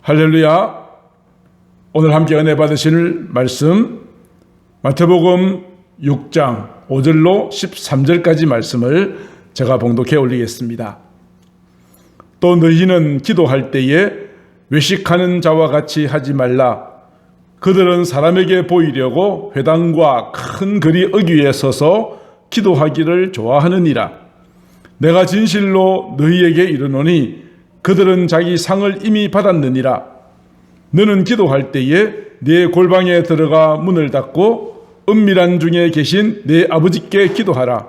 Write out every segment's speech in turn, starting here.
할렐루야. 오늘 함께 은혜 받으실 말씀 마태복음 6장 5절로 13절까지 말씀을 제가 봉독해 올리겠습니다. 또 너희는 기도할 때에 외식하는 자와 같이 하지 말라. 그들은 사람에게 보이려고 회당과 큰 거리 어귀에 서서 기도하기를 좋아하느니라. 내가 진실로 너희에게 이르노니 그들은 자기 상을 이미 받았느니라. 너는 기도할 때에 네 골방에 들어가 문을 닫고 은밀한 중에 계신 네 아버지께 기도하라.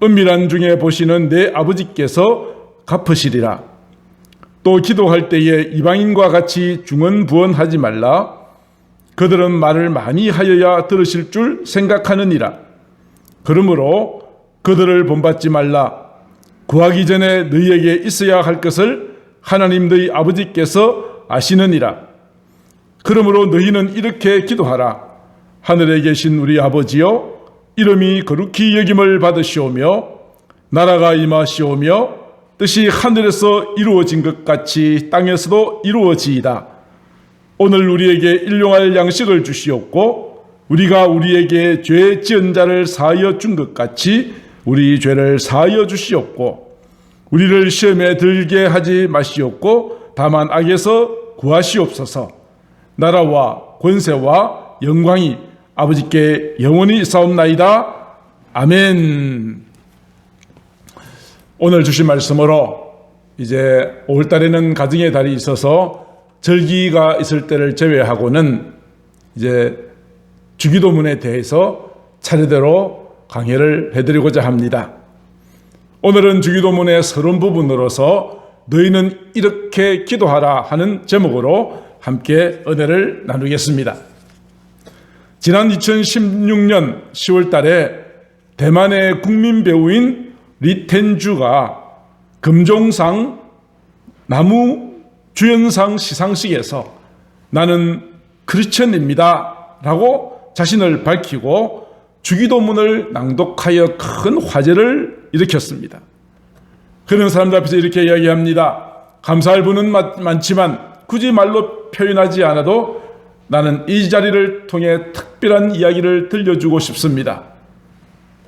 은밀한 중에 보시는 네 아버지께서 갚으시리라. 또 기도할 때에 이방인과 같이 중언부언하지 말라. 그들은 말을 많이 하여야 들으실 줄 생각하느니라. 그러므로 그들을 본받지 말라. 구하기 전에 너희에게 있어야 할 것을 하나님 너희 아버지께서 아시느니라. 그러므로 너희는 이렇게 기도하라. 하늘에 계신 우리 아버지여, 이름이 거룩히 여김을 받으시오며 나라가 임하시오며 뜻이 하늘에서 이루어진 것 같이 땅에서도 이루어지이다. 오늘 우리에게 일용할 양식을 주시옵고 우리가 우리에게 죄 지은 자를 사하여 준 것 같이 우리 죄를 사하여 주시옵고 우리를 시험에 들게 하지 마시옵고 다만 악에서 구하시옵소서. 나라와 권세와 영광이 아버지께 영원히 있사옵나이다. 아멘. 오늘 주신 말씀으로 이제 5월달에는 가정의 달이 있어서 절기가 있을 때를 제외하고는 이제 주기도문에 대해서 차례대로 강해를 해드리고자 합니다. 오늘은 주기도문의 서론 부분으로서 너희는 이렇게 기도하라 하는 제목으로 함께 은혜를 나누겠습니다. 지난 2016년 10월 달에 대만의 국민 배우인 리텐주가 금종상 나무 주연상 시상식에서 나는 크리스천입니다 라고 자신을 밝히고 주기도문을 낭독하여 큰 화제를 일으켰습니다. 그런 사람들 앞에서 이렇게 이야기합니다. 감사할 분은 많지만 굳이 말로 표현하지 않아도 나는 이 자리를 통해 특별한 이야기를 들려주고 싶습니다.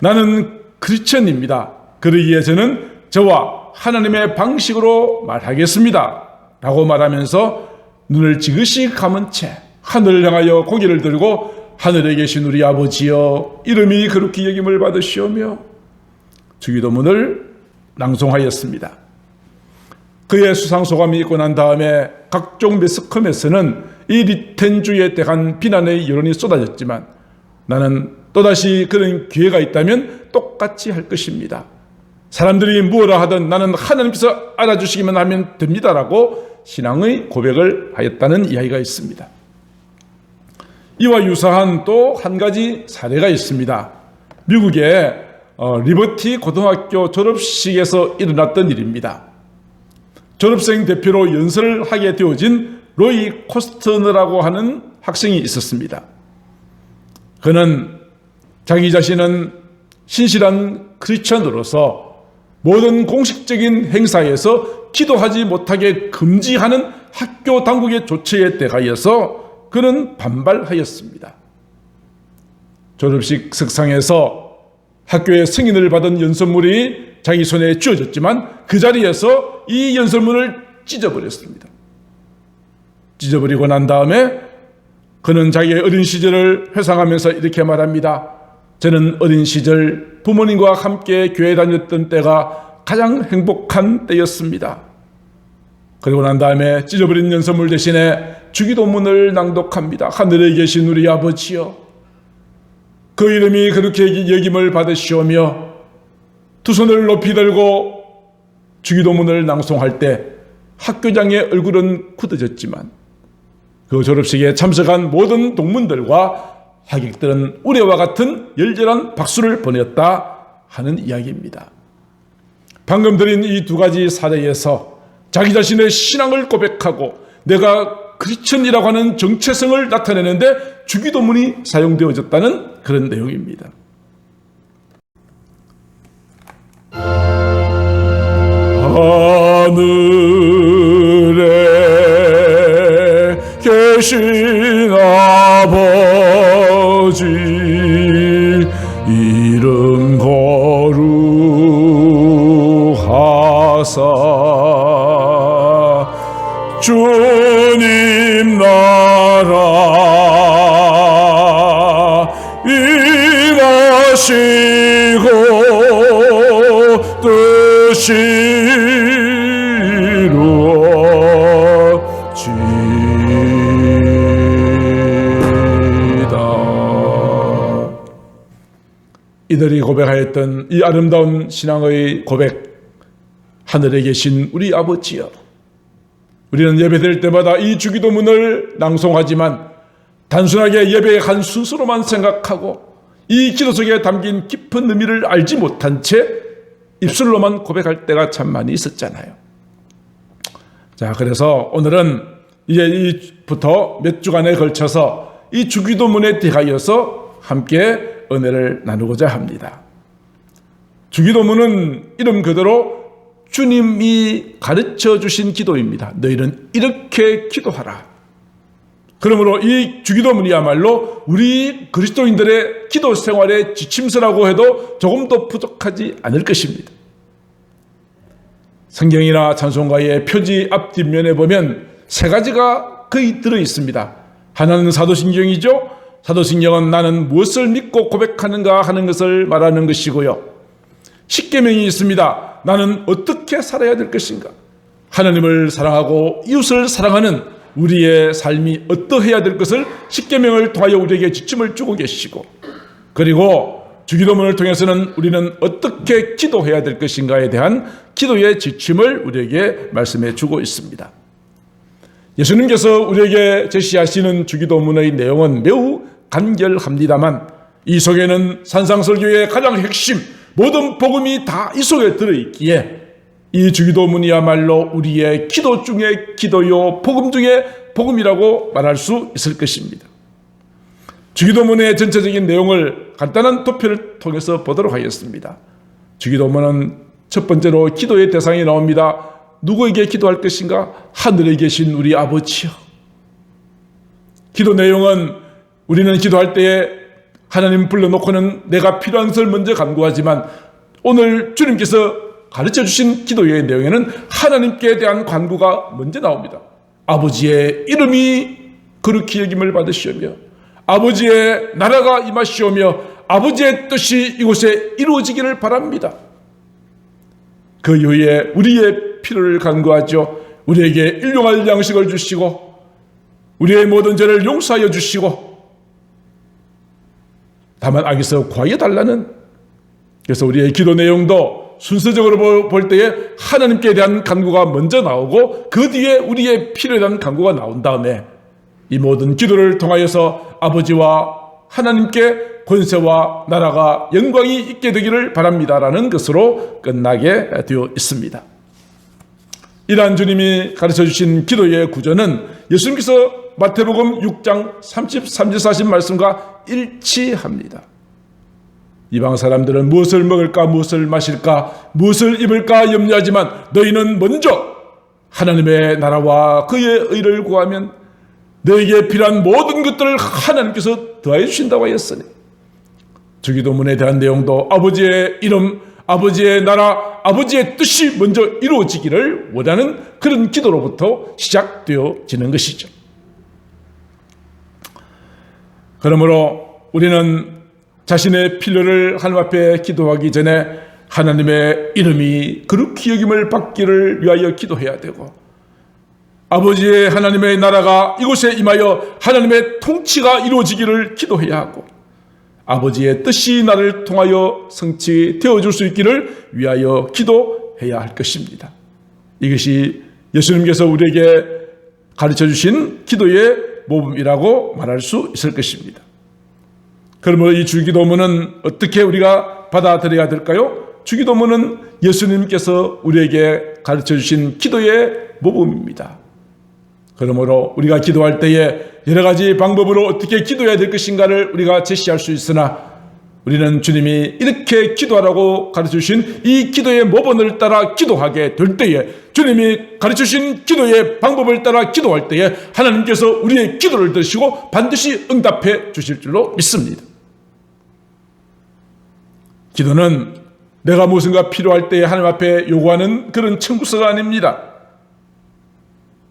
나는 크리스천입니다. 그러기에 저는 저와 하나님의 방식으로 말하겠습니다 라고 말하면서 눈을 지그시 감은 채 하늘을 향하여 고개를 들고 하늘에 계신 우리 아버지여, 이름이 거룩히 여김을 받으시오며 주기도문을 낭송하였습니다. 그의 수상소감이 있고 난 다음에 각종 매스컴에서는 이 리텐주에 대한 비난의 여론이 쏟아졌지만 나는 또다시 그런 기회가 있다면 똑같이 할 것입니다. 사람들이 무엇라 하든 나는 하나님께서 알아주시기만 하면 됩니다라고 신앙의 고백을 하였다는 이야기가 있습니다. 이와 유사한 또 한 가지 사례가 있습니다. 미국의 리버티 고등학교 졸업식에서 일어났던 일입니다. 졸업생 대표로 연설을 하게 되어진 로이 코스트너라고 하는 학생이 있었습니다. 그는 자기 자신은 신실한 크리스천으로서 모든 공식적인 행사에서 기도하지 못하게 금지하는 학교 당국의 조치에 대하여서 그는 반발하였습니다. 졸업식 석상에서 학교의 승인을 받은 연설문이 자기 손에 쥐어졌지만 그 자리에서 이 연설문을 찢어버렸습니다. 찢어버리고 난 다음에 그는 자기의 어린 시절을 회상하면서 이렇게 말합니다. 저는 어린 시절 부모님과 함께 교회 다녔던 때가 가장 행복한 때였습니다. 그리고 난 다음에 찢어버린 연설문 대신에 주기도문을 낭독합니다. 하늘에 계신 우리 아버지여, 그 이름이 그렇게 여김을 받으시오며 두 손을 높이 들고 주기도문을 낭송할 때 학교장의 얼굴은 굳어졌지만 그 졸업식에 참석한 모든 동문들과 하객들은 우레와 같은 열렬한 박수를 보냈다 하는 이야기입니다. 방금 드린 이 두 가지 사례에서 자기 자신의 신앙을 고백하고 내가 크리스천이라고 하는 정체성을 나타내는데 주기도문이 사용되어졌다는 그런 내용입니다. 하늘에 계신 아버지 이름 거룩하사 주님 나라 임하시고 뜻이 이들이 고백하였던 이 아름다운 신앙의 고백, 하늘에 계신 우리 아버지여. 우리는 예배드릴 때마다 이 주기도문을 낭송하지만 단순하게 예배의 한 순서로만 생각하고 이 기도 속에 담긴 깊은 의미를 알지 못한 채 입술로만 고백할 때가 참 많이 있었잖아요. 자, 그래서 오늘은 이제 이부터 몇 주간에 걸쳐서 이 주기도문에 대하여서 함께 은혜를 나누고자 합니다. 주기도문은 이름 그대로 주님이 가르쳐 주신 기도입니다. 너희는 이렇게 기도하라. 그러므로 이 주기도문이야말로 우리 그리스도인들의 기도 생활의 지침서라고 해도 조금도 부족하지 않을 것입니다. 성경이나 찬송가의 표지 앞뒷면에 보면 세 가지가 거의 들어 있습니다. 하나는 사도신경이죠. 사도신경은 나는 무엇을 믿고 고백하는가 하는 것을 말하는 것이고요. 십계명이 있습니다. 나는 어떻게 살아야 될 것인가? 하나님을 사랑하고 이웃을 사랑하는 우리의 삶이 어떠해야 될 것을 십계명을 통하여 우리에게 지침을 주고 계시고, 그리고 주기도문을 통해서는 우리는 어떻게 기도해야 될 것인가에 대한 기도의 지침을 우리에게 말씀해 주고 있습니다. 예수님께서 우리에게 제시하시는 주기도문의 내용은 매우 간결합니다만 이 속에는 산상설교의 가장 핵심, 모든 복음이 다 이 속에 들어있기에 이 주기도문이야말로 우리의 기도 중에 기도요, 복음 중에 복음이라고 말할 수 있을 것입니다. 주기도문의 전체적인 내용을 간단한 도표를 통해서 보도록 하겠습니다. 주기도문은 첫 번째로 기도의 대상이 나옵니다. 누구에게 기도할 것인가? 하늘에 계신 우리 아버지요. 기도 내용은 우리는 기도할 때에 하나님 불러놓고는 내가 필요한 것을 먼저 간구하지만 오늘 주님께서 가르쳐 주신 기도의 내용에는 하나님께 대한 간구가 먼저 나옵니다. 아버지의 이름이 거룩히 여김을 받으시오며 아버지의 나라가 임하시오며 아버지의 뜻이 이곳에 이루어지기를 바랍니다. 그 이후에 우리의 필요를 간구하죠. 우리에게 일용할 양식을 주시고 우리의 모든 죄를 용서하여 주시고 다만 악에서 구하여 달라는, 그래서 우리의 기도 내용도 순서적으로 볼 때에 하나님께 대한 간구가 먼저 나오고 그 뒤에 우리의 필요에 대한 간구가 나온 다음에 이 모든 기도를 통하여서 아버지와 하나님께 권세와 나라가 영광이 있게 되기를 바랍니다라는 것으로 끝나게 되어 있습니다. 이러한 주님이 가르쳐 주신 기도의 구조는 예수님께서 마태복음 6장 33절 40 말씀과 일치합니다. 이방 사람들은 무엇을 먹을까 무엇을 마실까 무엇을 입을까 염려하지만 너희는 먼저 하나님의 나라와 그의 의를 구하면 너에게 필요한 모든 것들을 하나님께서 더해 주신다고 하였으니, 주기도문에 대한 내용도 아버지의 이름, 아버지의 나라, 아버지의 뜻이 먼저 이루어지기를 원하는 그런 기도로부터 시작되어지는 것이죠. 그러므로 우리는 자신의 필요를 하나님 앞에 기도하기 전에 하나님의 이름이 거룩히 여김을 받기를 위하여 기도해야 되고, 아버지의 하나님의 나라가 이곳에 임하여 하나님의 통치가 이루어지기를 기도해야 하고, 아버지의 뜻이 나를 통하여 성취되어 줄 수 있기를 위하여 기도해야 할 것입니다. 이것이 예수님께서 우리에게 가르쳐 주신 기도의 모범이라고 말할 수 있을 것입니다. 그러므로 이 주기도문은 어떻게 우리가 받아들여야 될까요? 주기도문은 예수님께서 우리에게 가르쳐 주신 기도의 모범입니다. 그러므로 우리가 기도할 때에 여러 가지 방법으로 어떻게 기도해야 될 것인가를 우리가 제시할 수 있으나 우리는 주님이 이렇게 기도하라고 가르쳐주신 이 기도의 모본을 따라 기도하게 될 때에, 주님이 가르쳐주신 기도의 방법을 따라 기도할 때에 하나님께서 우리의 기도를 들으시고 반드시 응답해 주실 줄로 믿습니다. 기도는 내가 무엇인가 필요할 때에 하나님 앞에 요구하는 그런 청구서가 아닙니다.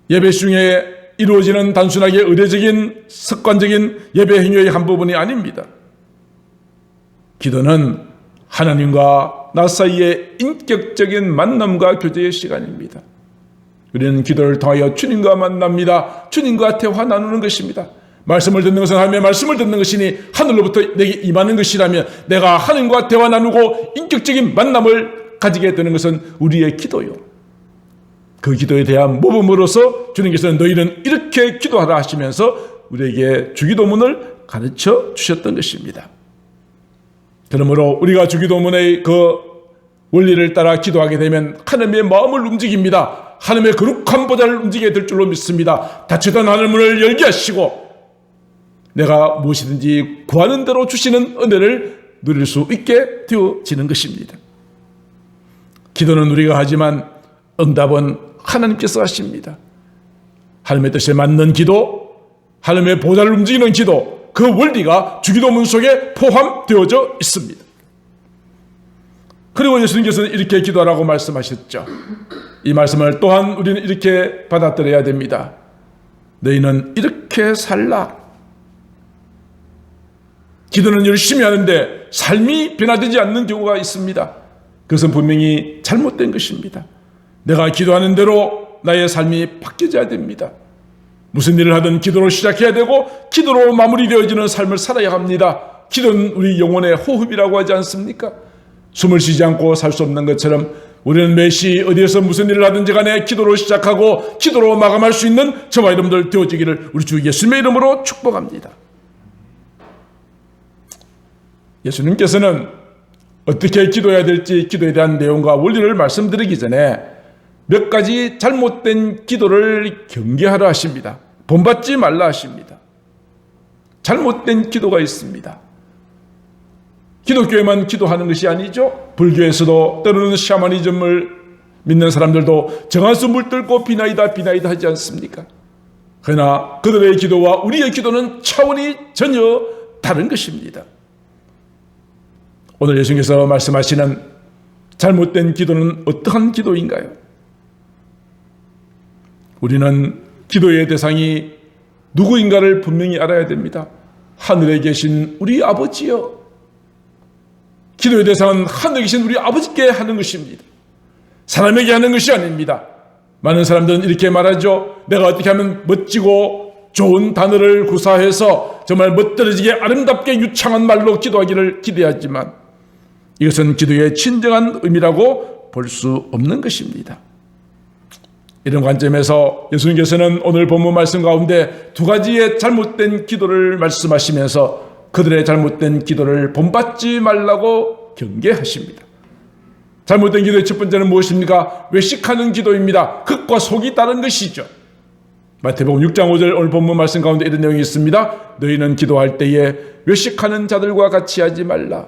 예배 중에 이루어지는 단순하게 의례적인 습관적인 예배 행위의 한 부분이 아닙니다. 기도는 하나님과 나 사이의 인격적인 만남과 교제의 시간입니다. 우리는 기도를 통하여 주님과 만납니다. 주님과 대화 나누는 것입니다. 말씀을 듣는 것은 하나님의 말씀을 듣는 것이니 하늘로부터 내게 임하는 것이라면 내가 하나님과 대화 나누고 인격적인 만남을 가지게 되는 것은 우리의 기도요. 그 기도에 대한 모범으로서 주님께서는 너희는 이렇게 기도하라 하시면서 우리에게 주기도문을 가르쳐 주셨던 것입니다. 그러므로 우리가 주기도문의 그 원리를 따라 기도하게 되면 하나님의 마음을 움직입니다. 하나님의 거룩한 보좌를 움직이게 될 줄로 믿습니다. 닫히던 하늘문을 열게 하시고 내가 무엇이든지 구하는 대로 주시는 은혜를 누릴 수 있게 되어지는 것입니다. 기도는 우리가 하지만 응답은 하나님께서 하십니다. 하나님의 뜻에 맞는 기도, 하나님의 보좌를 움직이는 기도, 그 원리가 주기도문 속에 포함되어져 있습니다. 그리고 예수님께서는 이렇게 기도하라고 말씀하셨죠. 이 말씀을 또한 우리는 이렇게 받아들여야 됩니다. 너희는 이렇게 살라. 기도는 열심히 하는데 삶이 변화되지 않는 경우가 있습니다. 그것은 분명히 잘못된 것입니다. 내가 기도하는 대로 나의 삶이 바뀌어져야 됩니다. 무슨 일을 하든 기도로 시작해야 되고 기도로 마무리되어지는 삶을 살아야 합니다. 기도는 우리 영혼의 호흡이라고 하지 않습니까? 숨을 쉬지 않고 살 수 없는 것처럼 우리는 매시 어디에서 무슨 일을 하든지 간에 기도로 시작하고 기도로 마감할 수 있는 저와 여러분들 되어지기를 우리 주 예수님의 이름으로 축복합니다. 예수님께서는 어떻게 기도해야 될지 기도에 대한 내용과 원리를 말씀드리기 전에 몇 가지 잘못된 기도를 경계하라 하십니다. 본받지 말라 하십니다. 잘못된 기도가 있습니다. 기독교에만 기도하는 것이 아니죠. 불교에서도 때로는 샤머니즘을 믿는 사람들도 정한수 물들고 비나이다 비나이다 하지 않습니까? 그러나 그들의 기도와 우리의 기도는 차원이 전혀 다른 것입니다. 오늘 예수님께서 말씀하시는 잘못된 기도는 어떠한 기도인가요? 우리는 기도의 대상이 누구인가를 분명히 알아야 됩니다. 하늘에 계신 우리 아버지요. 기도의 대상은 하늘에 계신 우리 아버지께 하는 것입니다. 사람에게 하는 것이 아닙니다. 많은 사람들은 이렇게 말하죠. 내가 어떻게 하면 멋지고 좋은 단어를 구사해서 정말 멋들어지게 아름답게 유창한 말로 기도하기를 기대하지만 이것은 기도의 진정한 의미라고 볼 수 없는 것입니다. 이런 관점에서 예수님께서는 오늘 본문 말씀 가운데 두 가지의 잘못된 기도를 말씀하시면서 그들의 잘못된 기도를 본받지 말라고 경계하십니다. 잘못된 기도의 첫 번째는 무엇입니까? 외식하는 기도입니다. 흙과 속이 다른 것이죠. 마태복음 6장 5절 오늘 본문 말씀 가운데 이런 내용이 있습니다. 너희는 기도할 때에 외식하는 자들과 같이 하지 말라.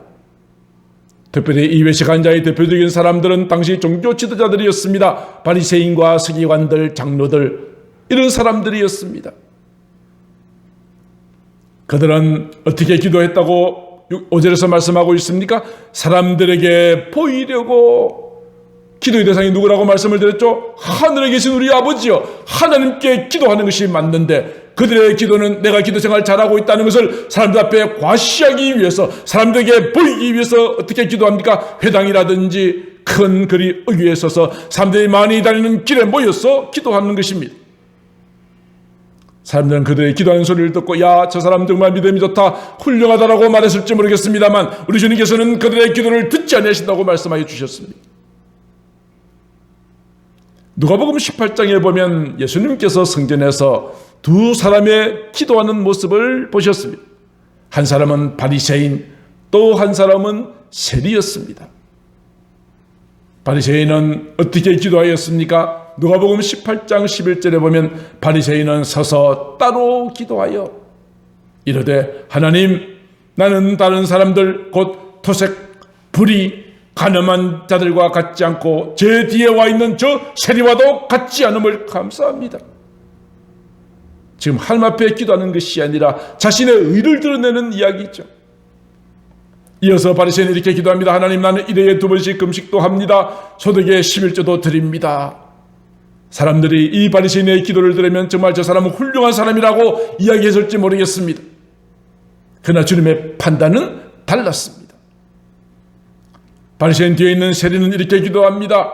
특별히 이 외식한 자의 대표적인 사람들은 당시 종교 지도자들이었습니다. 바리새인과 서기관들, 장로들, 이런 사람들이었습니다. 그들은 어떻게 기도했다고 5절에서 말씀하고 있습니까? 사람들에게 보이려고. 기도의 대상이 누구라고 말씀을 드렸죠? 하늘에 계신 우리 아버지요. 하나님께 기도하는 것이 맞는데 그들의 기도는 내가 기도 생활 잘하고 있다는 것을 사람들 앞에 과시하기 위해서, 사람들에게 보이기 위해서 어떻게 기도합니까? 회당이라든지 큰 거리 위에 서서 사람들이 많이 다니는 길에 모여서 기도하는 것입니다. 사람들은 그들의 기도하는 소리를 듣고 야, 저 사람 정말 믿음이 좋다, 훌륭하다라고 말했을지 모르겠습니다만 우리 주님께서는 그들의 기도를 듣지 않으신다고 말씀하여 주셨습니다. 누가복음 18장에 보면 예수님께서 성전에서 두 사람의 기도하는 모습을 보셨습니다. 한 사람은 바리새인, 또 한 사람은 세리였습니다. 바리새인은 어떻게 기도하였습니까? 누가복음 18장 11절에 보면 바리새인은 서서 따로 기도하여 이르되 하나님, 나는 다른 사람들 곧 토색, 불의, 가늠한 자들과 같지 않고 제 뒤에 와 있는 저 세리와도 같지 않음을 감사합니다. 지금 하나님 앞에 기도하는 것이 아니라 자신의 의를 드러내는 이야기죠. 이어서 바리새인은 이렇게 기도합니다. 하나님, 나는 일회에 2번씩 금식도 합니다. 소득의 11조도 드립니다. 사람들이 이 바리새인의 기도를 들으면 정말 저 사람은 훌륭한 사람이라고 이야기했을지 모르겠습니다. 그러나 주님의 판단은 달랐습니다. 바리새인 뒤에 있는 세리는 이렇게 기도합니다.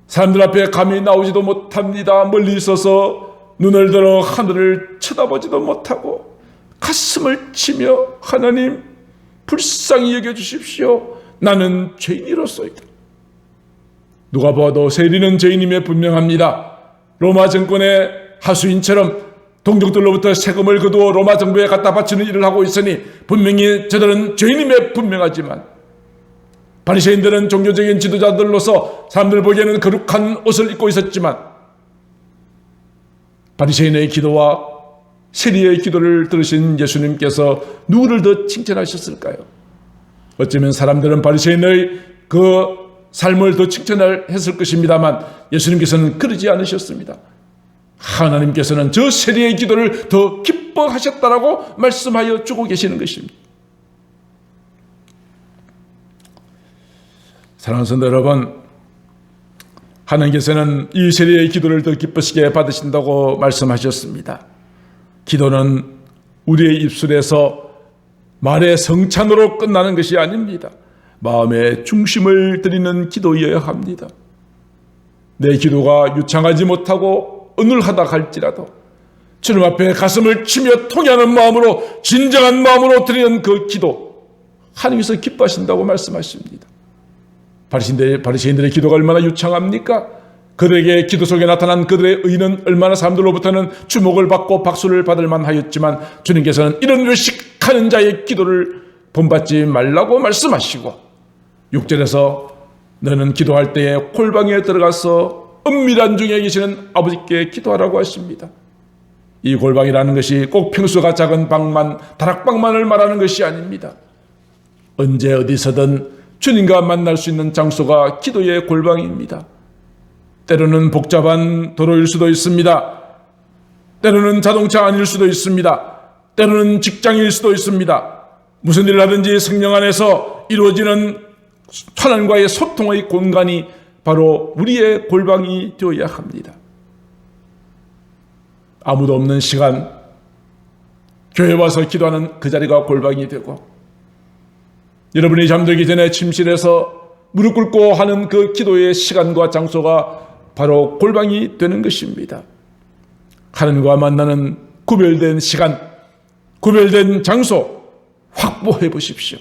사람들 앞에 감히 나오지도 못합니다. 멀리 있어서 눈을 들어 하늘을 쳐다보지도 못하고 가슴을 치며 하나님 불쌍히 여겨주십시오. 나는 죄인이로소이다. 누가 봐도 세리는 죄인임에 분명합니다. 로마 정권의 하수인처럼 동족들로부터 세금을 거두어 로마 정부에 갖다 바치는 일을 하고 있으니 분명히 저들은 죄인임에 분명하지만 바리새인들은 종교적인 지도자들로서 사람들 보기에는 거룩한 옷을 입고 있었지만 바리새인의 기도와 세리의 기도를 들으신 예수님께서 누구를 더 칭찬하셨을까요? 어쩌면 사람들은 바리새인의 그 삶을 더 칭찬했을 것입니다만 예수님께서는 그러지 않으셨습니다. 하나님께서는 저 세리의 기도를 더 기뻐하셨다라고 말씀하여 주고 계시는 것입니다. 사랑하는 성도 여러분, 하나님께서는 이 세리의 기도를 더 기쁘시게 받으신다고 말씀하셨습니다. 기도는 우리의 입술에서 말의 성찬으로 끝나는 것이 아닙니다. 마음의 중심을 드리는 기도여야 합니다. 내 기도가 유창하지 못하고 어눌하다 할지라도 주님 앞에 가슴을 치며 통하는 마음으로 진정한 마음으로 드리는 그 기도 하나님께서 기뻐하신다고 말씀하십니다. 바리새인들의 기도가 얼마나 유창합니까? 그들에게 기도 속에 나타난 그들의 의는 얼마나 사람들로부터는 주목을 받고 박수를 받을 만하였지만 주님께서는 이런 외식하는 자의 기도를 본받지 말라고 말씀하시고 6절에서 너는 기도할 때에 골방에 들어가서 은밀한 중에 계시는 아버지께 기도하라고 하십니다. 이 골방이라는 것이 꼭 평수가 작은 방만, 다락방만을 말하는 것이 아닙니다. 언제 어디서든 주님과 만날 수 있는 장소가 기도의 골방입니다. 때로는 복잡한 도로일 수도 있습니다. 때로는 자동차 안일 수도 있습니다. 때로는 직장일 수도 있습니다. 무슨 일을 하든지 성령 안에서 이루어지는 하나님과의 소통의 공간이 바로 우리의 골방이 되어야 합니다. 아무도 없는 시간, 교회 와서 기도하는 그 자리가 골방이 되고 여러분이 잠들기 전에 침실에서 무릎 꿇고 하는 그 기도의 시간과 장소가 바로 골방이 되는 것입니다. 하나님과 만나는 구별된 시간, 구별된 장소 확보해 보십시오.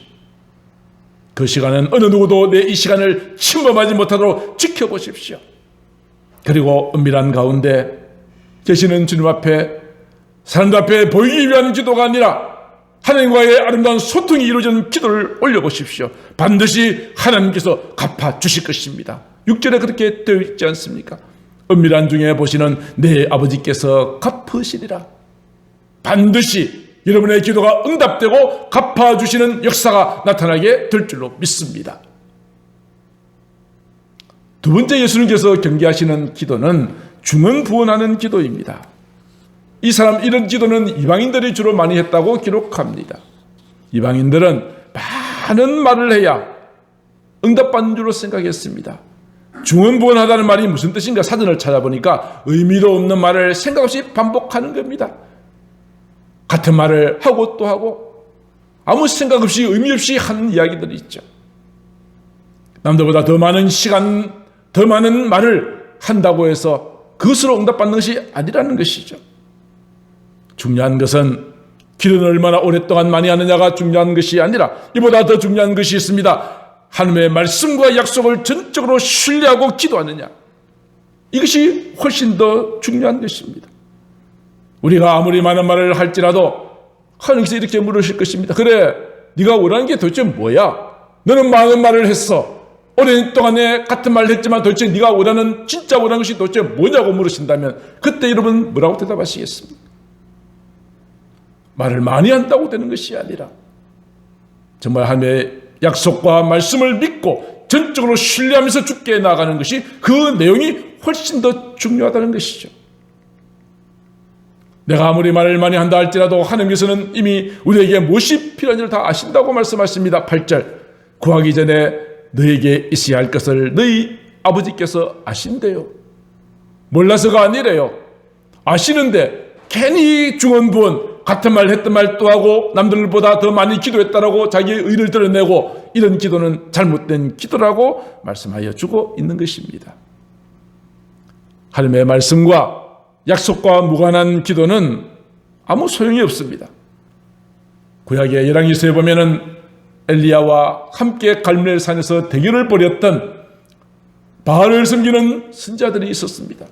그 시간은 어느 누구도 내 이 시간을 침범하지 못하도록 지켜보십시오. 그리고 은밀한 가운데 계시는 주님 앞에 사람들 앞에 보이기 위한 기도가 아니라 하나님과의 아름다운 소통이 이루어지는 기도를 올려보십시오. 반드시 하나님께서 갚아주실 것입니다. 6절에 그렇게 되어 있지 않습니까? 은밀한 중에 보시는 내 아버지께서 갚으시리라. 반드시 여러분의 기도가 응답되고 갚아주시는 역사가 나타나게 될 줄로 믿습니다. 두 번째 예수님께서 경계하시는 기도는 중언부언하는 기도입니다. 이 사람 이런 기도는 이방인들이 주로 많이 했다고 기록합니다. 이방인들은 많은 말을 해야 응답받는 줄로 생각했습니다. 중언부언하다는 말이 무슨 뜻인가 사전을 찾아보니까 의미도 없는 말을 생각 없이 반복하는 겁니다. 같은 말을 하고 또 하고 아무 생각 없이 의미 없이 하는 이야기들이 있죠. 남들보다 더 많은 시간, 더 많은 말을 한다고 해서 그것으로 응답받는 것이 아니라는 것이죠. 중요한 것은 기도는 얼마나 오랫동안 많이 하느냐가 중요한 것이 아니라 이보다 더 중요한 것이 있습니다. 하나님의 말씀과 약속을 전적으로 신뢰하고 기도하느냐. 이것이 훨씬 더 중요한 것입니다. 우리가 아무리 많은 말을 할지라도 하나님께서 이렇게 물으실 것입니다. 그래, 네가 원하는 게 도대체 뭐야? 너는 많은 말을 했어. 오랜 동안에 같은 말을 했지만 도대체 네가 원하는 진짜 원하는 것이 도대체 뭐냐고 물으신다면 그때 여러분 뭐라고 대답하시겠습니까? 말을 많이 한다고 되는 것이 아니라 정말 하나님의 약속과 말씀을 믿고 전적으로 신뢰하면서 주께 나아가는 것이, 그 내용이 훨씬 더 중요하다는 것이죠. 내가 아무리 말을 많이 한다 할지라도 하나님께서는 이미 우리에게 무엇이 필요한지를 다 아신다고 말씀하십니다. 8절, 구하기 전에 너에게 있어야 할 것을 너희 아버지께서 아신대요. 몰라서가 아니래요. 아시는데 괜히 중언부언, 같은 말 했던 말 또 하고 남들보다 더 많이 기도했다라고 자기의 의를 드러내고, 이런 기도는 잘못된 기도라고 말씀하여 주고 있는 것입니다. 하나님의 말씀과 약속과 무관한 기도는 아무 소용이 없습니다. 구약의 열왕기서에 보면은 엘리야와 함께 갈멜 산에서 대결을 벌였던 바알을 섬기는 선지자들이 있었습니다.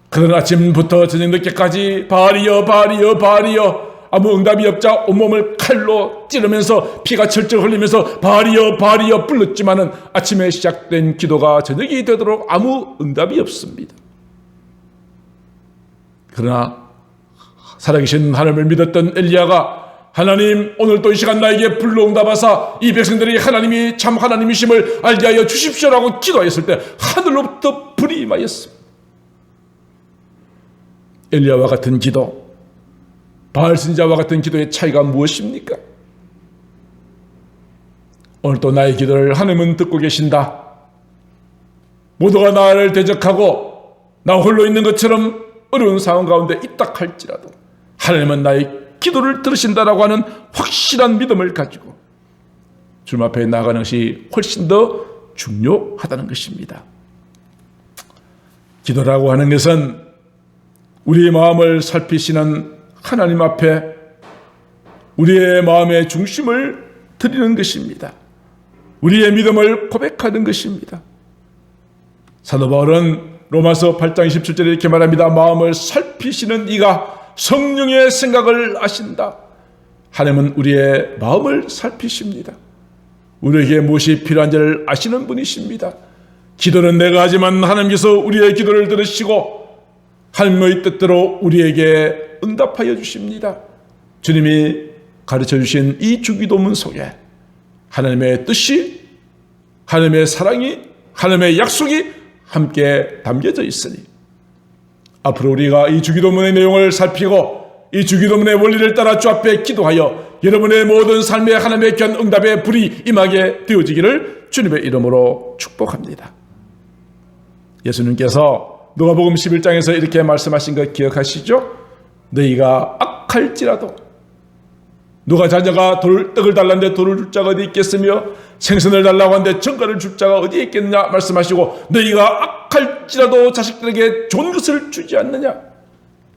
그런 아침부터 저녁 늦게까지 바알이여 바알이여 바알이여, 아무 응답이 없자 온몸을 칼로 찌르면서 피가 철철 흘리면서 바알이여 바알이여 불렀지만은 아침에 시작된 기도가 저녁이 되도록 아무 응답이 없습니다. 그러나 살아계신 하나님을 믿었던 엘리야가, 하나님 오늘 또 이 시간 나에게 불로 응답하사 이 백성들이 하나님이 참 하나님이심을 알게 하여 주십시오라고 기도하였을 때 하늘로부터 불이 임하였습니다. 엘리야와 같은 기도, 바알 선지자와 같은 기도의 차이가 무엇입니까? 오늘 또 나의 기도를 하나님은 듣고 계신다. 모두가 나를 대적하고 나 홀로 있는 것처럼 어려운 상황 가운데 있다 할지라도 하나님은 나의 기도를 들으신다라고 하는 확실한 믿음을 가지고 주님 앞에 나아가는 것이 훨씬 더 중요하다는 것입니다. 기도라고 하는 것은 우리의 마음을 살피시는 하나님 앞에 우리의 마음의 중심을 드리는 것입니다. 우리의 믿음을 고백하는 것입니다. 사도 바울은 로마서 8장 27절에 이렇게 말합니다. 마음을 살피시는 이가 성령의 생각을 아신다. 하나님은 우리의 마음을 살피십니다. 우리에게 무엇이 필요한지를 아시는 분이십니다. 기도는 내가 하지만 하나님께서 우리의 기도를 들으시고 하나님의 뜻대로 우리에게 응답하여 주십니다. 주님이 가르쳐 주신 이 주기도문 속에 하나님의 뜻이, 하나님의 사랑이, 하나님의 약속이 함께 담겨져 있으니 앞으로 우리가 이 주기도문의 내용을 살피고 이 주기도문의 원리를 따라 주 앞에 기도하여 여러분의 모든 삶에 하나님의 귀한 응답의 불이 임하게 되어지기를 주님의 이름으로 축복합니다. 예수님께서 누가복음 11장에서 이렇게 말씀하신 거 기억하시죠? 너희가 악할지라도, 누가 자녀가 떡을 달라는데 돌을 줄 자가 어디 있겠으며 생선을 달라고 하는데 전갈을 줄 자가 어디에 있겠느냐 말씀하시고, 너희가 악할지라도 자식들에게 좋은 것을 주지 않느냐.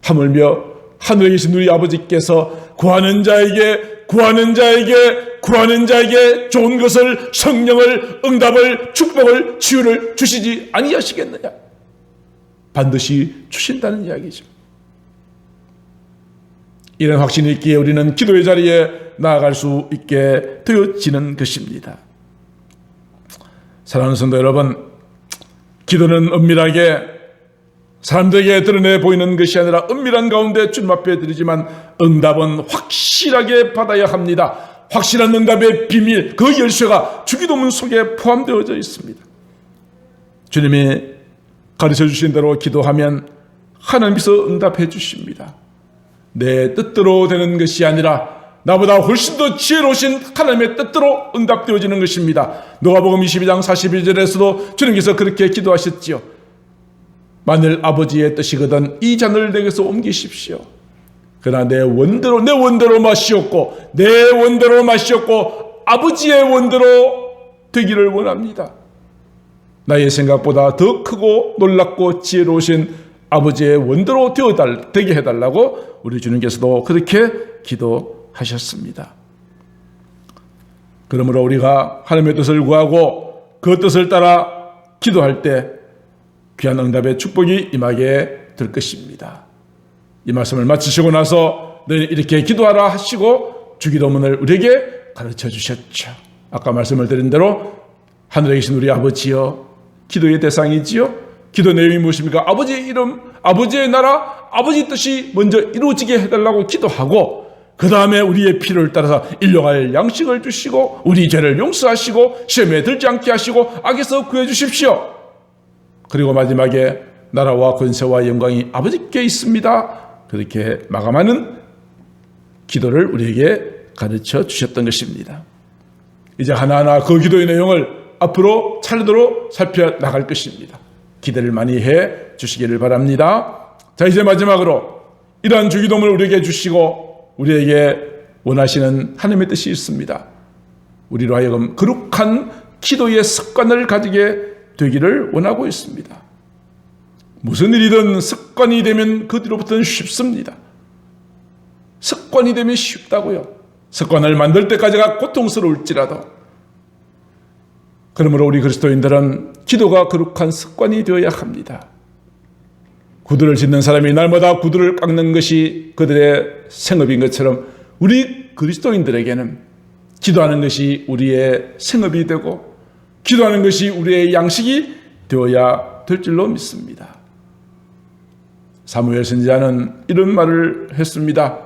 하물며 하늘에 계신 우리 아버지께서 구하는 자에게 좋은 것을, 성령을, 응답을, 축복을, 치유를 주시지 아니하시겠느냐. 반드시 주신다는 이야기죠. 이런 확신이 있기에 우리는 기도의 자리에 나아갈 수 있게 되어지는 것입니다. 사랑하는 성도 여러분, 기도는 은밀하게 사람들에게 드러내 보이는 것이 아니라 은밀한 가운데 주님 앞에 드리지만 응답은 확실하게 받아야 합니다. 확실한 응답의 비밀, 그 열쇠가 주기도문 속에 포함되어져 있습니다. 주님이 가르쳐 주신 대로 기도하면 하나님께서 응답해 주십니다. 내 뜻대로 되는 것이 아니라 나보다 훨씬 더 지혜로우신 하나님의 뜻대로 응답되어지는 것입니다. 누가복음 22장 41절에서도 주님께서 그렇게 기도하셨지요. 만일 아버지의 뜻이거든 이 잔을 내게서 옮기십시오. 그러나 내 원대로 마시옵고 내 원대로 마시옵고 아버지의 원대로 되기를 원합니다. 나의 생각보다 더 크고 놀랍고 지혜로우신 아버지의 원대로 되게 해달라고 우리 주님께서도 그렇게 기도하셨습니다. 그러므로 우리가 하나님의 뜻을 구하고 그 뜻을 따라 기도할 때 귀한 응답의 축복이 임하게 될 것입니다. 이 말씀을 마치시고 나서 늘 이렇게 기도하라 하시고 주기도문을 우리에게 가르쳐 주셨죠. 아까 말씀을 드린 대로 하늘에 계신 우리 아버지여, 기도의 대상이지요. 기도 내용이 무엇입니까? 아버지의 이름, 아버지의 나라, 아버지 뜻이 먼저 이루어지게 해달라고 기도하고, 그 다음에 우리의 필요를 따라서 일용할 양식을 주시고 우리 죄를 용서하시고 시험에 들지 않게 하시고 악에서 구해주십시오. 그리고 마지막에 나라와 권세와 영광이 아버지께 있습니다. 그렇게 마감하는 기도를 우리에게 가르쳐 주셨던 것입니다. 이제 하나하나 그 기도의 내용을 앞으로 차례대로 살펴나갈 것입니다. 기대를 많이 해 주시기를 바랍니다. 자, 이제 마지막으로 이러한 주기도문을 우리에게 주시고 우리에게 원하시는 하나님의 뜻이 있습니다. 우리로 하여금 거룩한 기도의 습관을 가지게 되기를 원하고 있습니다. 무슨 일이든 습관이 되면 그 뒤로부터는 쉽습니다. 습관이 되면 쉽다고요. 습관을 만들 때까지가 고통스러울지라도. 그러므로 우리 그리스도인들은 기도가 거룩한 습관이 되어야 합니다. 구두를 짓는 사람이 날마다 구두를 깎는 것이 그들의 생업인 것처럼 우리 그리스도인들에게는 기도하는 것이 우리의 생업이 되고 기도하는 것이 우리의 양식이 되어야 될 줄로 믿습니다. 사무엘 선지자는 이런 말을 했습니다.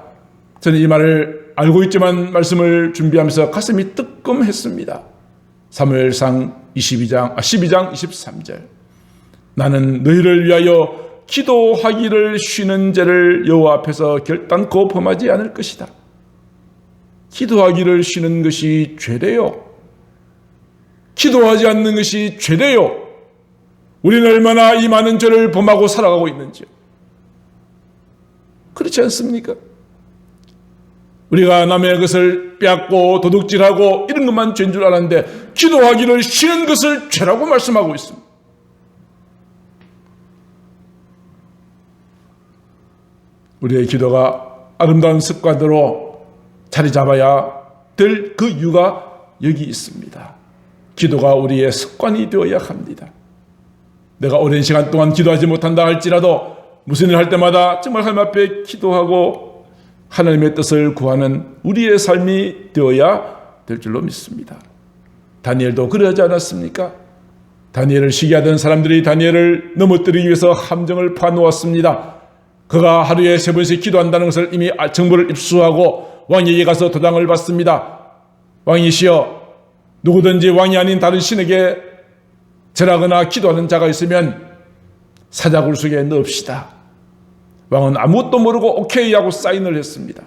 저는 이 말을 알고 있지만 말씀을 준비하면서 가슴이 뜨끔했습니다. 사무엘상 12장 23절. 나는 너희를 위하여 기도하기를 쉬는 죄를 여호와 앞에서 결단코 범하지 않을 것이다. 기도하기를 쉬는 것이 죄래요. 기도하지 않는 것이 죄래요. 우리는 얼마나 이 많은 죄를 범하고 살아가고 있는지요. 그렇지 않습니까? 우리가 남의 것을 빼앗고 도둑질하고 이런 것만 죄인 줄 알았는데 기도하기를 쉬는 것을 죄라고 말씀하고 있습니다. 우리의 기도가 아름다운 습관으로 자리 잡아야 될 그 이유가 여기 있습니다. 기도가 우리의 습관이 되어야 합니다. 내가 오랜 시간 동안 기도하지 못한다 할지라도 무슨 일 할 때마다 정말 하나님 앞에 기도하고 하나님의 뜻을 구하는 우리의 삶이 되어야 될 줄로 믿습니다. 다니엘도 그러하지 않았습니까? 다니엘을 시기하던 사람들이 다니엘을 넘어뜨리기 위해서 함정을 파놓았습니다. 그가 하루에 3번씩 기도한다는 것을 이미 정보를 입수하고 왕에게 가서 도장을 받습니다. 왕이시여, 누구든지 왕이 아닌 다른 신에게 절하거나 기도하는 자가 있으면 사자굴 속에 넣읍시다. 왕은 아무것도 모르고 오케이 하고 사인을 했습니다.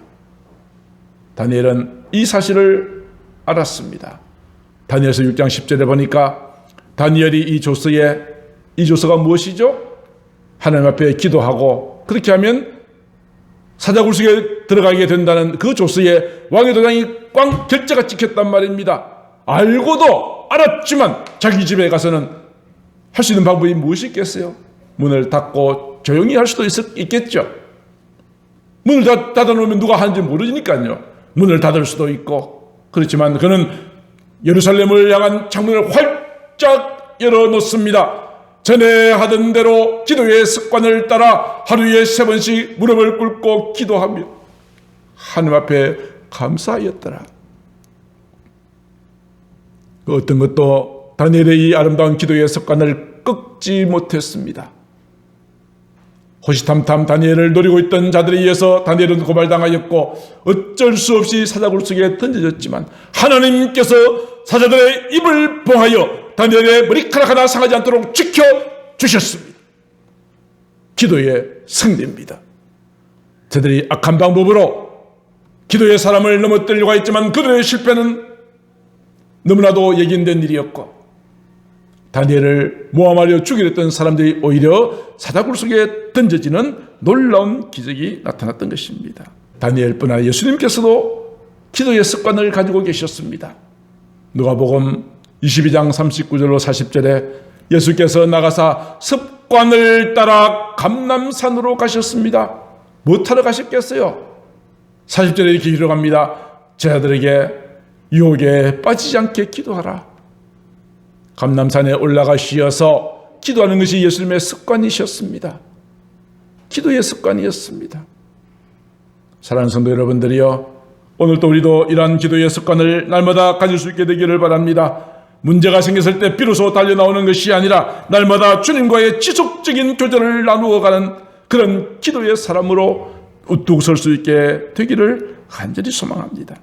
다니엘은 이 사실을 알았습니다. 다니엘서 6장 10절에 보니까 다니엘이 이 조서가 무엇이죠? 하나님 앞에 기도하고 그렇게 하면 사자굴 속에 들어가게 된다는 그 조서에 왕의 도장이 꽝 결제가 찍혔단 말입니다. 알고도 알았지만 자기 집에 가서는 할 수 있는 방법이 무엇이 있겠어요? 문을 닫고 조용히 할 수도 있겠죠. 문을 닫아놓으면 누가 하는지 모르니까요. 문을 닫을 수도 있고. 그렇지만 그는 예루살렘을 향한 창문을 활짝 열어놓습니다. 전에 하던 대로 기도의 습관을 따라 하루에 3번씩 무릎을 꿇고 기도하며 하나님 앞에 감사하였더라. 그 어떤 것도 다니엘의 이 아름다운 기도의 습관을 꺾지 못했습니다. 호시탐탐 다니엘을 노리고 있던 자들에 의해서 다니엘은 고발당하였고 어쩔 수 없이 사자굴 속에 던져졌지만 하나님께서 사자들의 입을 봉하여 다니엘의 머리카락 하나 상하지 않도록 지켜주셨습니다. 기도의 승리입니다. 저들이 악한 방법으로 기도의 사람을 넘어뜨리려고 했지만 그들의 실패는 너무나도 예견된 일이었고 다니엘을 모함하려 죽이려 했던 사람들이 오히려 사자굴 속에 던져지는 놀라운 기적이 나타났던 것입니다. 다니엘뿐 아니라 예수님께서도 기도의 습관을 가지고 계셨습니다. 누가복음 22장 39절로 40절에 예수께서 나가사 습관을 따라 감람산으로 가셨습니다. 무엇하러 가셨겠어요? 40절에 이렇게 기록합니다. 제자들에게 유혹에 빠지지 않게 기도하라. 감람산에 올라가 쉬어서 기도하는 것이 예수님의 습관이셨습니다. 기도의 습관이었습니다. 사랑하는 성도 여러분들이요, 오늘도 우리도 이러한 기도의 습관을 날마다 가질 수 있게 되기를 바랍니다. 문제가 생겼을 때 비로소 달려나오는 것이 아니라 날마다 주님과의 지속적인 교제를 나누어가는 그런 기도의 사람으로 우뚝 설 수 있게 되기를 간절히 소망합니다.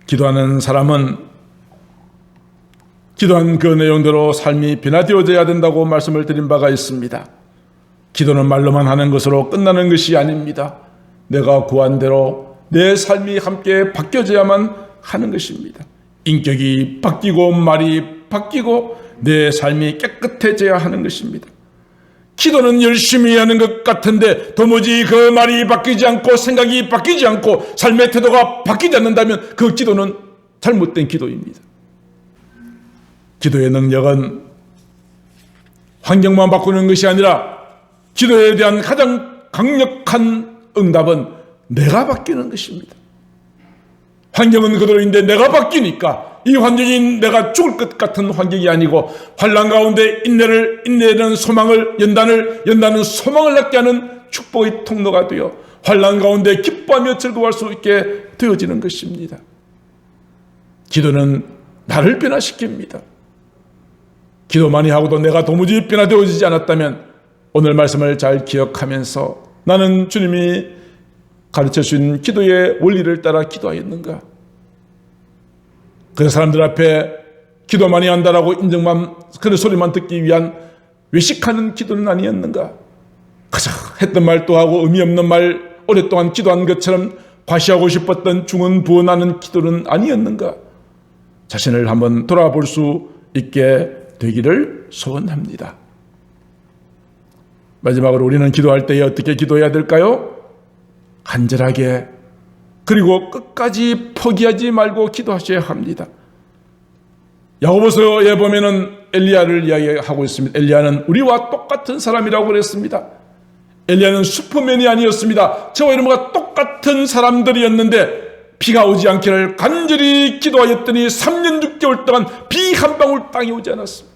기도하는 사람은 기도한 그 내용대로 삶이 변화되어져야 된다고 말씀을 드린 바가 있습니다. 기도는 말로만 하는 것으로 끝나는 것이 아닙니다. 내가 구한 대로 내 삶이 함께 바뀌어져야만 하는 것입니다. 인격이 바뀌고 말이 바뀌고 내 삶이 깨끗해져야 하는 것입니다. 기도는 열심히 하는 것 같은데 도무지 그 말이 바뀌지 않고 생각이 바뀌지 않고 삶의 태도가 바뀌지 않는다면 그 기도는 잘못된 기도입니다. 기도의 능력은 환경만 바꾸는 것이 아니라 기도에 대한 가장 강력한 응답은 내가 바뀌는 것입니다. 환경은 그대로인데 내가 바뀌니까 이 환경이 내가 죽을 것 같은 환경이 아니고 환난 가운데 인내는 소망을 연다는 소망을 낳게 하는 축복의 통로가 되어 환난 가운데 기뻐하며 즐거워할 수 있게 되어지는 것입니다. 기도는 나를 변화시킵니다. 기도 많이 하고도 내가 도무지 변화되어지지 않았다면 오늘 말씀을 잘 기억하면서 나는 주님이 가르쳐 주신 기도의 원리를 따라 기도하였는가? 그래서 사람들 앞에 기도 많이 한다라고 인정만 그런 소리만 듣기 위한 외식하는 기도는 아니었는가? 그저 했던 말도 하고 의미 없는 말 오랫동안 기도한 것처럼 과시하고 싶었던 중언부언하는 기도는 아니었는가? 자신을 한번 돌아볼 수 있게 되기를 소원합니다. 마지막으로 우리는 기도할 때에 어떻게 기도해야 될까요? 간절하게 그리고 끝까지 포기하지 말고 기도하셔야 합니다. 야고보서에 보면은 엘리야를 이야기하고 있습니다. 엘리야는 우리와 똑같은 사람이라고 그랬습니다. 엘리야는 슈퍼맨이 아니었습니다. 저와 여러분과 똑같은 사람들이었는데 비가 오지 않기를 간절히 기도하였더니 3년 6개월 동안 비 한 방울 땅에 오지 않았습니다.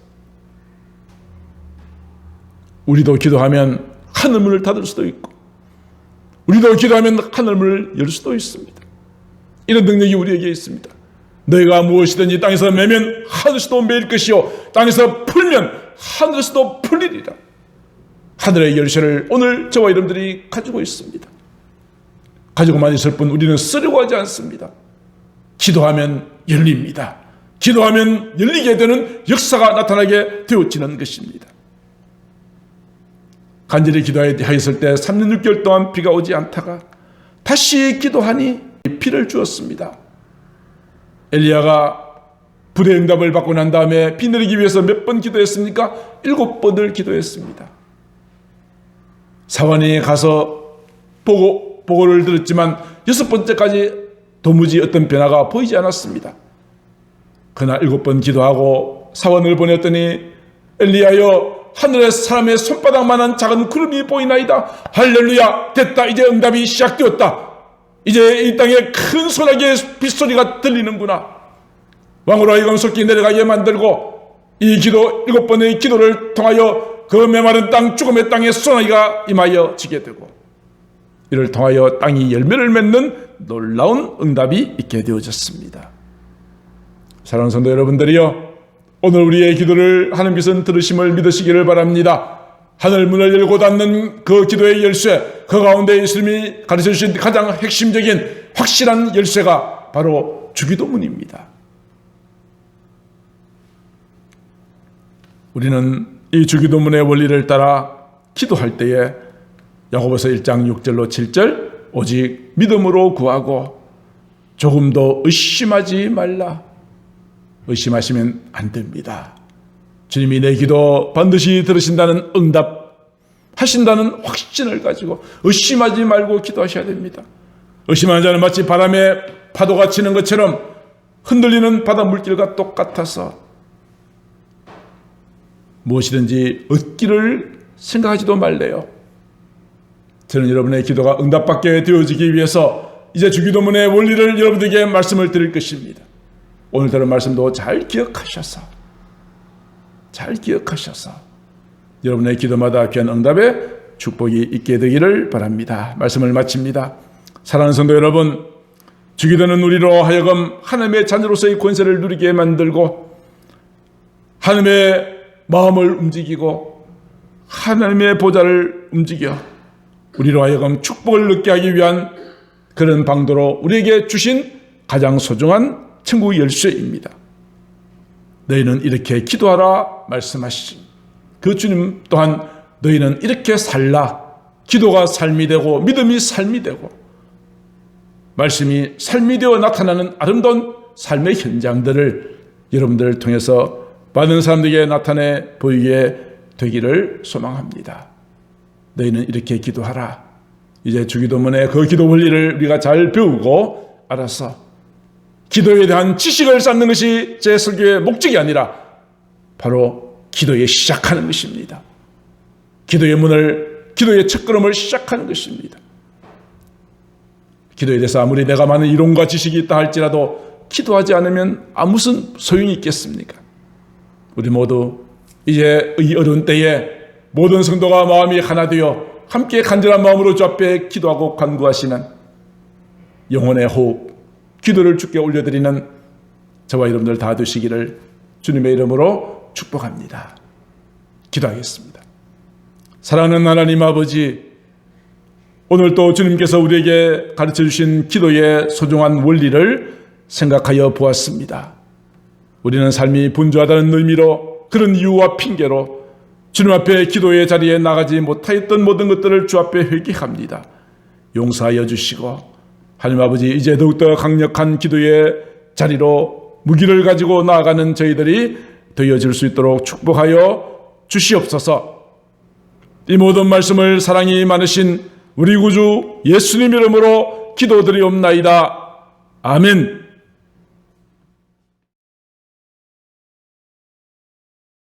우리도 기도하면 하늘문을 닫을 수도 있고 우리도 기도하면 하늘문을 열 수도 있습니다. 이런 능력이 우리에게 있습니다. 너희가 무엇이든지 땅에서 매면 하늘에서도 매일 것이요 땅에서 풀면 하늘에서도 풀리리라. 하늘의 열쇠를 오늘 저와 여러분들이 가지고 있습니다. 가지고만 있을 뿐 우리는 쓰려고 하지 않습니다. 기도하면 열립니다. 기도하면 열리게 되는 역사가 나타나게 되어지는 것입니다. 간절히 기도하였을 때 3년 6개월 동안 비가 오지 않다가 다시 기도하니 비를 주었습니다. 엘리야가 불의 응답을 받고 난 다음에 비 내리기 위해서 몇 번 기도했습니까? 7번을 기도했습니다. 사원이 가서 보고를 들었지만 6번째까지 도무지 어떤 변화가 보이지 않았습니다. 그러나 7번 기도하고 사원을 보냈더니 엘리야여 하늘의 사람의 손바닥만한 작은 구름이 보이나이다. 할렐루야, 됐다. 이제 응답이 시작되었다. 이제 이 땅에 큰 소나기의 빗소리가 들리는구나. 왕으로 하여금 속히 내려가게 만들고 이 기도 7번의 기도를 통하여 그 메마른 땅 죽음의 땅에 소나기가 임하여 지게 되고 이를 통하여 땅이 열매를 맺는 놀라운 응답이 있게 되어졌습니다. 사랑하는 성도 여러분들이여, 오늘 우리의 기도를 하나님께서는 들으심을 믿으시기를 바랍니다. 하늘 문을 열고 닫는 그 기도의 열쇠, 그 가운데 예수님이 가르쳐 주신 가장 핵심적인 확실한 열쇠가 바로 주기도문입니다. 우리는 이 주기도문의 원리를 따라 기도할 때에 야고보서 1장 6절로 7절 오직 믿음으로 구하고 조금도 의심하지 말라. 의심하시면 안 됩니다. 주님이 내 기도 반드시 들으신다는 응답하신다는 확신을 가지고 의심하지 말고 기도하셔야 됩니다. 의심하는 자는 마치 바람에 파도가 치는 것처럼 흔들리는 바다 물길과 똑같아서 무엇이든지 얻기를 생각하지도 말래요. 저는 여러분의 기도가 응답받게 되어지기 위해서 이제 주기도문의 원리를 여러분들에게 말씀을 드릴 것입니다. 오늘 들은 말씀도 잘 기억하셔서 여러분의 기도마다 귀한 응답에 축복이 있게 되기를 바랍니다. 말씀을 마칩니다. 사랑하는 성도 여러분, 주기도는 우리로 하여금 하나님의 자녀로서의 권세를 누리게 만들고 하나님의 마음을 움직이고 하나님의 보좌를 움직여 우리로 하여금 축복을 얻게 하기 위한 그런 방도로 우리에게 주신 가장 소중한 천국 열쇠입니다. 너희는 이렇게 기도하라 말씀하시지. 그 주님 또한 너희는 이렇게 살라. 기도가 삶이 되고 믿음이 삶이 되고 말씀이 삶이 되어 나타나는 아름다운 삶의 현장들을 여러분들을 통해서 많은 사람들에게 나타내 보이게 되기를 소망합니다. 너희는 이렇게 기도하라. 이제 주기도문의 그 기도 원리를 우리가 잘 배우고 알아서 기도에 대한 지식을 쌓는 것이 제 설교의 목적이 아니라 바로 기도에 시작하는 것입니다. 기도의 문을, 기도의 첫걸음을 시작하는 것입니다. 기도에 대해서 아무리 내가 많은 이론과 지식이 있다 할지라도 기도하지 않으면 무슨 소용이 있겠습니까? 우리 모두 이제 이 어려운 때에 모든 성도가 마음이 하나 되어 함께 간절한 마음으로 주 앞에 기도하고 간구하시는 영혼의 호흡, 기도를 주께 올려드리는 저와 여러분들 다 되시기를 주님의 이름으로 축복합니다. 기도하겠습니다. 사랑하는 하나님 아버지, 오늘 또 주님께서 우리에게 가르쳐 주신 기도의 소중한 원리를 생각하여 보았습니다. 우리는 삶이 분주하다는 의미로 그런 이유와 핑계로 주님 앞에 기도의 자리에 나가지 못하였던 모든 것들을 주 앞에 회개합니다. 용서하여 주시고 하나님 아버지, 이제 더욱더 강력한 기도의 자리로 무기를 가지고 나아가는 저희들이 되어질 수 있도록 축복하여 주시옵소서. 이 모든 말씀을 사랑이 많으신 우리 구주 예수님 이름으로 기도드리옵나이다. 아멘.